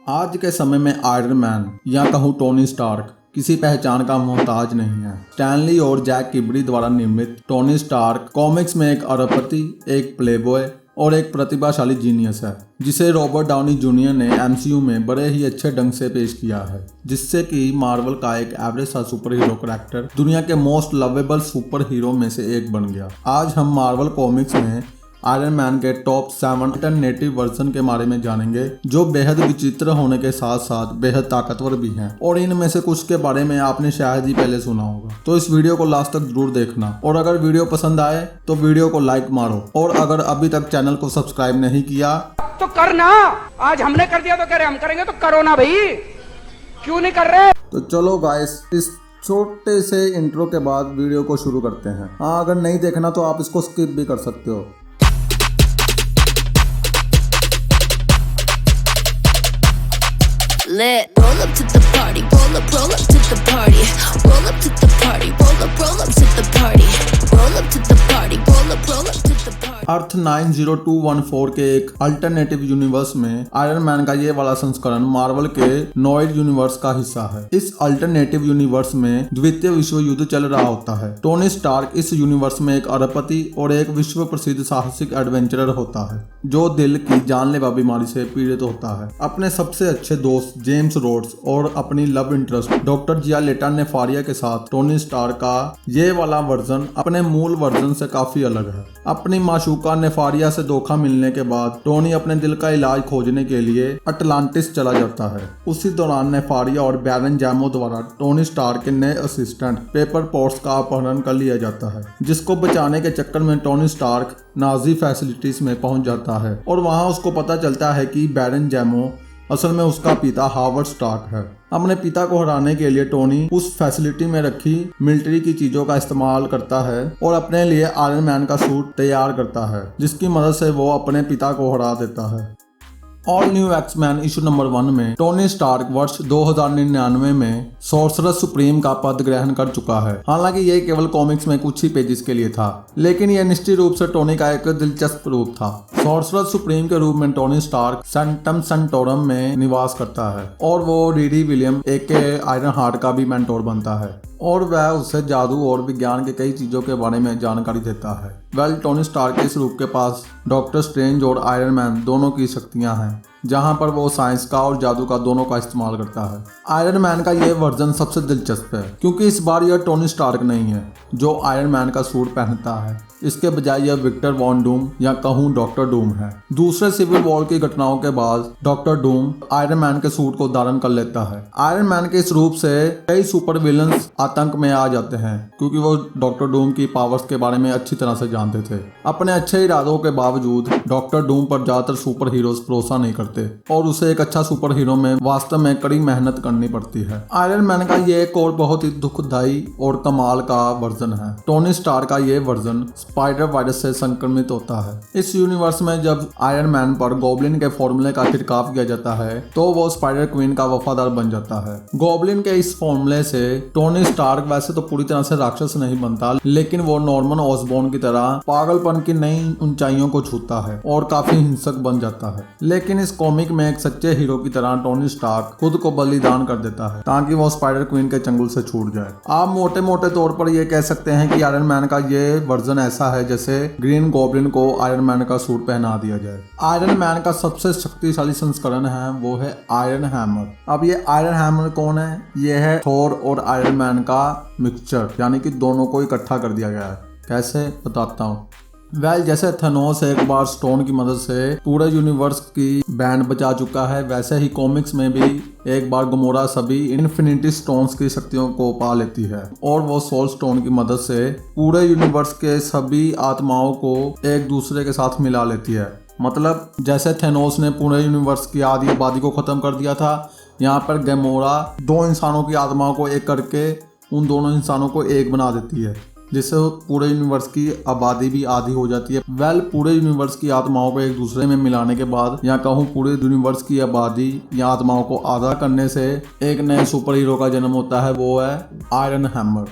आज के समय में आयरन मैन या कहूँ टोनी स्टार्क किसी पहचान का मोहताज नहीं है। स्टैनली और जैक किर्बी द्वारा निर्मित टोनी स्टार्क कॉमिक्स में एक अरबपति, एक प्लेबॉय और एक प्रतिभाशाली जीनियस है, जिसे रॉबर्ट डाउनी जूनियर ने एमसीयू में बड़े ही अच्छे ढंग से पेश किया है, जिससे कि मार्वल का एक एवरेज सा सुपर हीरो कैरेक्टर दुनिया के मोस्ट लवेबल सुपर हीरो में से एक बन गया। आज हम मार्वल कॉमिक्स में आयरन मैन के टॉप 7 अल्टरनेटिव वर्जन के बारे में जानेंगे, जो बेहद विचित्र होने के साथ साथ बेहद ताकतवर भी हैं, और इनमें से कुछ के बारे में आपने शायद ही पहले सुना होगा। तो इस वीडियो को लास्ट तक जरूर देखना, और अगर वीडियो पसंद आए तो वीडियो को लाइक मारो, और अगर अभी तक चैनल को सब्सक्राइब नहीं किया तो करना। आज हमने कर दिया तो कह रहे हम करेंगे, तो करो ना भाई, क्यों नहीं कर रहे। तो चलो गाइस, इस छोटे से इंट्रो के बाद वीडियो को शुरू करते हैं। हाँ, अगर नहीं देखना तो आप इसको स्किप भी कर सकते हो। Lit. Roll up to the party, roll up to the party, roll up to the party, roll up to the party, roll up to the party, roll up to the party. अर्थ 90214 के एक alternative universe में iron man का ये वाला संस्करण Marvel के नॉइड universe का हिस्सा है। इस अल्टरनेटिव यूनिवर्स में द्वितीय विश्व युद्ध चल रहा होता है। टोनी स्टार्क इस यूनिवर्स में एक अरबपति और एक विश्व प्रसिद्ध साहसिक एडवेंचरर होता है, जो दिल की जानलेवा बीमारी से पीड़ित होता है। अपने सबसे अच्छे दोस्त जेम्स रोड्स और अपनी लव इंटरेस्ट डॉक्टर जियालेटा नेफारिया के साथ टोनी स्टार्क का ये वाला वर्जन अपने मूल वर्जन से काफी अलग है। अपनी माशूका नेफारिया से धोखा मिलने के बाद टोनी अपने दिल का इलाज खोजने के लिए अटलांटिस चला जाता है। उसी दौरान नेफारिया और बैरन जैमो द्वारा टोनी स्टार्क के नए असिस्टेंट पेपर पॉट्स का अपहरण कर लिया जाता है, जिसको बचाने के चक्कर में टोनी स्टार्क नाजी फैसिलिटीज में पहुंच जाता है, और वहां उसको पता चलता है कि बैरन जैमो असल में उसका पिता हावर्ड स्टार्क है। अपने पिता को हराने के लिए टोनी उस फैसिलिटी में रखी मिलिट्री की चीजों का इस्तेमाल करता है और अपने लिए आयरन मैन का सूट तैयार करता है, जिसकी मदद से वो अपने पिता को हरा देता है। All new X Men issue number 1 में टोनी स्टार्क वर्ष 2099 में सोर्सरर सुप्रीम का पद ग्रहण कर चुका है। हालांकि ये केवल कॉमिक्स में कुछ ही पेजेस के लिए था, लेकिन यह निश्चित रूप से टोनी का एक दिलचस्प रूप था। सोर्सरर सुप्रीम के रूप में टोनी स्टार्क सेंटम सेंटोरम में निवास करता है, और वो डीडी विलियम एके आयरन हार्ट का भी मेंटोर बनता है, और वह उससे जादू और विज्ञान के कई चीजों के बारे में जानकारी देता है। टोनी स्टार्क के इस रूप के पास डॉक्टर स्ट्रेंज और आयरन मैन दोनों की शक्तियां हैं, जहां पर वो साइंस का और जादू का दोनों का इस्तेमाल करता है। आयरन मैन का ये वर्जन सबसे दिलचस्प है, क्योंकि इस बार यह टोनी स्टार्क नहीं है जो आयरन मैन का सूट पहनता है। इसके बजाय यह विक्टर वॉन डूम या कहूँ डॉक्टर डूम है। दूसरे सिविल वॉर की घटनाओं के बाद डॉक्टर डूम आयरन मैन के सूट को धारण कर लेता है। आयरन मैन के इस रूप से कई सुपर विलन्स आतंक में आ जाते हैं, क्योंकि वो डॉक्टर डूम की पावर्स के बारे में अच्छी तरह से जानते थे। अपने अच्छे इरादों के बावजूद डॉक्टर डूम पर ज्यादातर सुपर हीरोज भरोसा नहीं करते, और उसे एक अच्छा सुपर हीरो में वास्तव में कड़ी मेहनत करनी पड़ती है। आयरन मैन का ये एक और बहुत ही दुखदायी और कमाल का वर्जन है। टोनी स्टार का ये वर्जन स्पाइडर वायरस से संक्रमित होता है। इस यूनिवर्स में जब आयरन मैन पर गॉब्लिन के फॉर्मूले का छिड़काव किया जाता है, तो वो स्पाइडर क्वीन का वफादार बन जाता है। गॉब्लिन के इस फॉर्मूले से टोनी स्टार्क वैसे तो पूरी तरह से राक्षस नहीं बनता, लेकिन वो नॉर्मन ऑसबॉर्न की तरह पागलपन की नई ऊंचाइयों को छूता है और काफी हिंसक बन जाता है। लेकिन इस कॉमिक में एक सच्चे हीरो की तरह टोनी स्टार्क खुद को बलिदान कर देता है, ताकि वो स्पाइडर क्वीन के चंगुल से छूट जाए। आप मोटे मोटे तौर पर ये कह सकते हैं कि आयरन मैन का ये वर्जन ऐसा है जैसे ग्रीन गॉब्लिन को आयरन मैन का सूट पहना दिया जाए। आयरन मैन का सबसे शक्तिशाली संस्करण है वो है आयरन हैमर। अब ये आयरन हैमर कौन है? ये है थोर और आयरन मैन का मिक्सचर, यानी कि दोनों को इकट्ठा कर दिया गया है। कैसे, बताता हूँ। जैसे थेनोस एक बार स्टोन की मदद से पूरे यूनिवर्स की बैंड बचा चुका है, वैसे ही कॉमिक्स में भी एक बार गमोरा सभी इन्फिनिटी स्टोन्स की शक्तियों को पा लेती है, और वो सोल स्टोन की मदद से पूरे यूनिवर्स के सभी आत्माओं को एक दूसरे के साथ मिला लेती है। मतलब जैसे थेनोस ने पूरे यूनिवर्स की आधी आबादी को खत्म कर दिया था, यहाँ पर गमोरा दो इंसानों की आत्माओं को एक करके उन दोनों इंसानों को एक बना देती है, जिससे पूरे यूनिवर्स की आबादी भी आधी हो जाती है। पूरे यूनिवर्स की आत्माओं को एक दूसरे में मिलाने के बाद, या कहूँ पूरे यूनिवर्स की आबादी या आत्माओं को आधा करने से एक नए सुपर हीरो का जन्म होता है, वो है आयरन हैमर।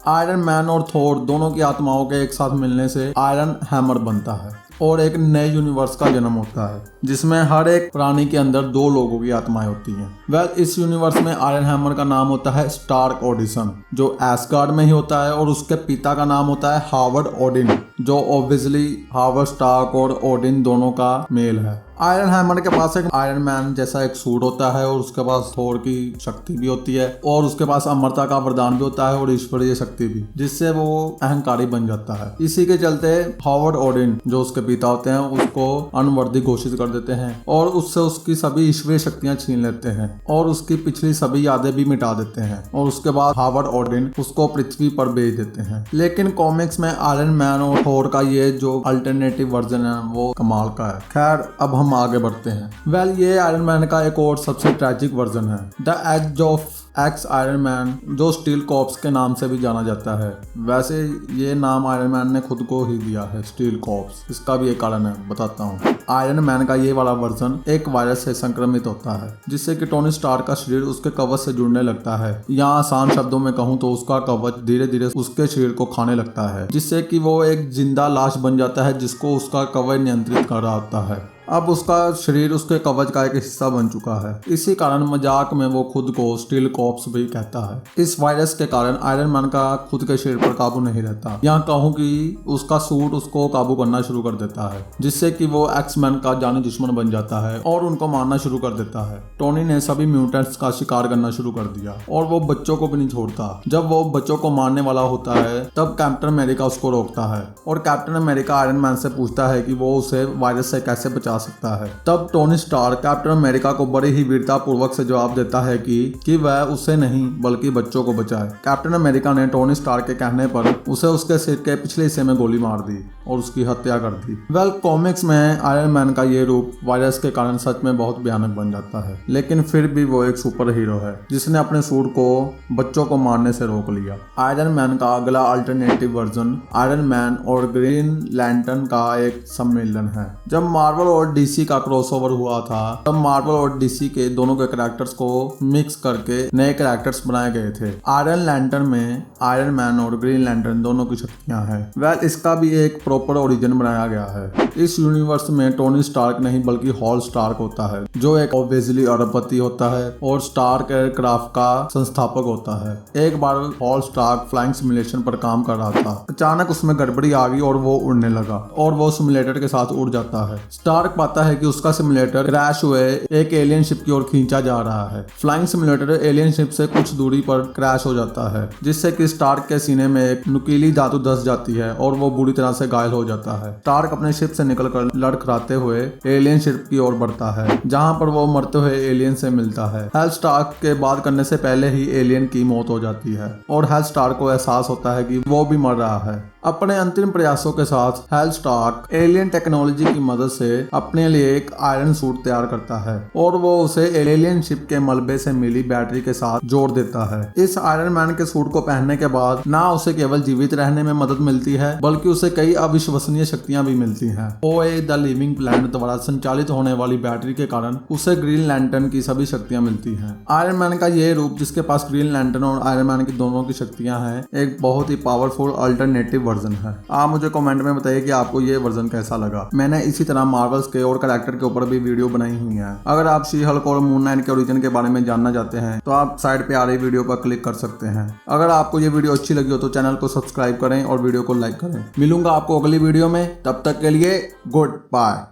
आयरन मैन और थोर दोनों की आत्माओं के एक साथ मिलने से आयरन हैमर बनता है। और एक नए यूनिवर्स का जन्म होता है जिसमें हर एक प्राणी के अंदर 2 लोगों की आत्माएं होती हैं। वेल, इस यूनिवर्स में आयरन हैमर का नाम होता है स्टार्क ओडिन, जो एस्गार्ड में ही होता है, और उसके पिता का नाम होता है हावर्ड ओडिन, जो ऑब्वियसली हावर्ड स्टार्क और ओडिन दोनों का मेल है। आयरन हैमर के पास एक आयरन मैन जैसा एक सूट होता है, और उसके पास थोर की शक्ति भी होती है, और उसके पास अमरता का वरदान भी होता है और ईश्वरीय शक्ति भी, जिससे वो अहंकारी बन जाता है। इसी के चलते हावर्ड ओडिन, जो उसके पिता होते हैं, उसको अनवर्दी घोषित कर देते हैं और उससे उसकी सभी ईश्वरीय शक्तियां छीन लेते हैं और उसकी पिछली सभी यादें भी मिटा देते हैं, और उसके बाद हावर्ड ओडिन उसको पृथ्वी पर भेज देते हैं। लेकिन कॉमिक्स में आयरन मैन और थोर का ये जो अल्टरनेटिव वर्जन है वो कमाल का है। खैर, अब हम आगे बढ़ते हैं। वेल, ये आयरन मैन का एक और सबसे ट्रैजिक वर्जन है, the age of x iron man, जो स्टील कॉप्स के नाम से भी जाना जाता है। वैसे ये नाम आयरन मैन ने खुद को ही दिया है, स्टील कॉप्स। इसका भी एक कारण है, बताता हूँ। आयरन मैन का ये वाला वर्जन एक वायरस से संक्रमित होता है, जिससे कि टोनी स्टार्क का शरीर उसके कवच से जुड़ने लगता है, या आसान शब्दों में कहूँ तो उसका कवच धीरे धीरे उसके शरीर को खाने लगता है, जिससे कि वो एक जिंदा लाश बन जाता है जिसको उसका कवच नियंत्रित कर रहा होता है। अब उसका शरीर उसके कवच का एक हिस्सा बन चुका है। इसी कारण मजाक में वो खुद को स्टील कॉप्स भी कहता है। इस वायरस के कारण आयरन मैन का खुद के शरीर पर काबू नहीं रहता, यहाँ कहूँ कि उसका सूट उसको काबू करना शुरू कर देता है, जिससे कि वो एक्स-मैन का जानी दुश्मन बन जाता है और उनको मारना शुरू कर देता है। टोनी ने सभी म्यूटेंट्स का शिकार करना शुरू कर दिया और वो बच्चों को भी नहीं छोड़ता। जब वो बच्चों को मारने वाला होता है तब कैप्टन अमेरिका उसको रोकता है और कैप्टन अमेरिका आयरन मैन से पूछता है कि वो उसे वायरस से कैसे बचा सकता है। तब टोनी स्टार्क कैप्टन अमेरिका को बड़ी ही वीरता पूर्वक से जवाब देता है कि वह उसे नहीं बल्कि बच्चों को बचाए। कैप्टन अमेरिका ने टोनी स्टार्क के कहने पर उसे उसके सिर के पिछले हिस्से में गोली मार दी और उसकी हत्या कर दी। वेल, कॉमिक्स में आयरन मैन का ये रूप वायरस के कारण सच में बहुत भयानक बन जाता है, लेकिन फिर भी वो एक सुपर हीरो है जिसने अपने सूट को बच्चों को मारने से रोक लिया। आयरन मैन का अगला अल्टरनेटिव वर्जन आयरन मैन और ग्रीन लैंटर्न का एक सम्मेलन है। जब मार्वल और डीसी का क्रॉसओवर हुआ था तब मार्वल और डीसी के दोनों के कैरेक्टर्स को मिक्स करके नए कैरेक्टर्स बनाए गए थे। आयरन लैंटर्न में आयरन मैन और ग्रीन लैंटर्न दोनों की शक्तियां हैं। वेल, इसका भी एक प्रॉपर ओरिजिन बनाया गया है। इस यूनिवर्स में टोनी स्टार्क नहीं बल्कि हॉल स्टार्क होता है, जो एक ऑब्वियसली अरबपति होता है और स्टार्क एयरक्राफ्ट का संस्थापक होता है। एक बार हॉल स्टार्क फ्लाइंग सिमुलेशन पर काम कर रहा था। अचानक उसमें गड़बड़ी आ गई और वो उड़ने लगा और वो सिमुलेटर के साथ उड़ जाता है। स्टार्क पाता है कि उसका सिमुलेटर क्रैश हुए एक एलियन शिप की ओर खींचा जा रहा है। फ्लाइंग सिमुलेटर एलियन शिप से कुछ दूरी पर क्रैश हो जाता है, जिससे कि स्टार्क के सीने में एक नुकीली धातु धंस जाती है और वो बुरी तरह से घायल हो जाता है। स्टार्क अपने शिप से निकलकर लड़खड़ाते हुए एलियन शिप की ओर बढ़ता है, जहां पर वो मरते हुए एलियन से मिलता है। हेल स्टार्क के बात करने से पहले ही एलियन की मौत हो जाती है और हेल स्टार्क को एहसास होता है कि वो भी मर रहा है। अपने अंतिम प्रयासों के साथ हेल स्टार्क एलियन टेक्नोलॉजी की मदद से अपने लिए एक आयरन सूट तैयार करता है और वो उसे एलियन शिप के मलबे से मिली बैटरी के साथ जोड़ देता है। इस आयरन मैन के सूट को पहनने के बाद ना उसे केवल जीवित रहने में मदद मिलती है बल्कि उसे कई अविश्वसनीय शक्तियां भी मिलती हैं। ओए द लिविंग प्लैनेट द्वारा संचालित होने वाली बैटरी के कारण उसे ग्रीन लैंटर्न की सभी शक्तियां मिलती हैं। आयरन मैन का ये रूप, जिसके पास ग्रीन लैंटर्न और आयरन मैन की दोनों की शक्तियां हैं, एक बहुत ही पावरफुल अल्टरनेटिव वर्जन है। आप मुझे कमेंट में बताइए कि आपको ये वर्जन कैसा लगा। मैंने इसी तरह मार्वल्स के और कैरेक्टर के ऊपर भी वीडियो बनाई हुई है। अगर आप शी हल्क और मून नाइट के ओरिजिन के बारे में जानना चाहते हैं तो आप साइड पे आ रही वीडियो पर क्लिक कर सकते हैं। अगर आपको ये वीडियो अच्छी लगी हो तो चैनल को सब्सक्राइब करें और वीडियो को लाइक करें। मिलूंगा आपको अगली वीडियो में, तब तक के लिए गुड बाय।